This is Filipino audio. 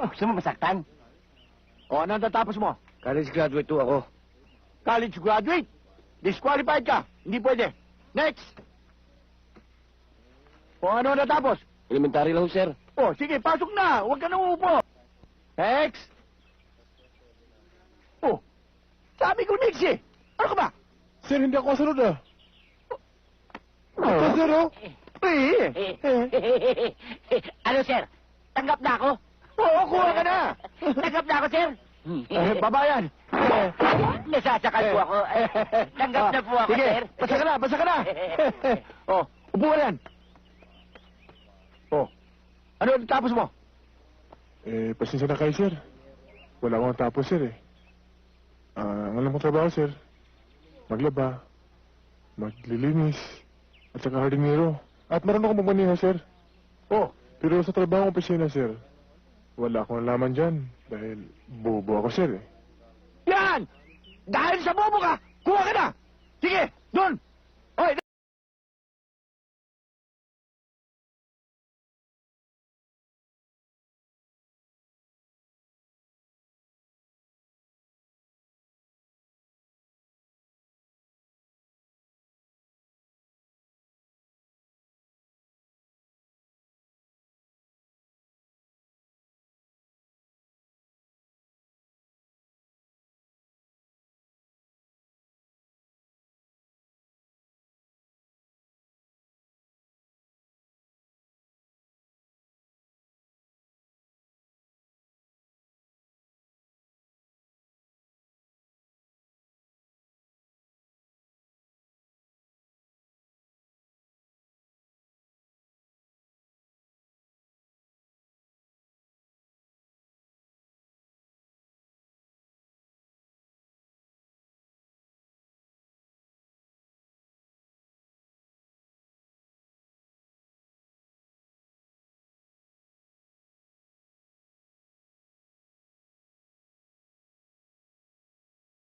Gusto mo masaktan? O, ano ang tatapos mo? College graduate to ako. College graduate. Disqualified ka. Hindi pwede. Next. O, ano ang natapos? Elementary lang, sir. O, sige, pasok na. Huwag ka nang uupo. Next. O, sabi ko next eh. Ano ka ba? Sir, hindi ako kasunod ah. Ito, sir, oh. Ano, sir? Tanggap na ako? Oo, kuha ka na. Tanggap na ako, sir? Babayan. Nasasakal po ako. Tanggap na po ako, Sige, sir. basa ka na, basa ka na. O, upo ka yan. O, ano ang tapos mo? Pasensya na kayo, sir. Wala akong tapos, sir, eh. Ang alam kong trabaho, sir. Maglaba, maglilinis, at saka hardinero. At marunong akong magmaneho, sir. O, Pero sa trabaho ng opisina, sir, wala akong nalaman dyan. Dahil bobo ako, sir, eh. yan! Dahil sa bobo ka, kuha ka na. Sige, doon.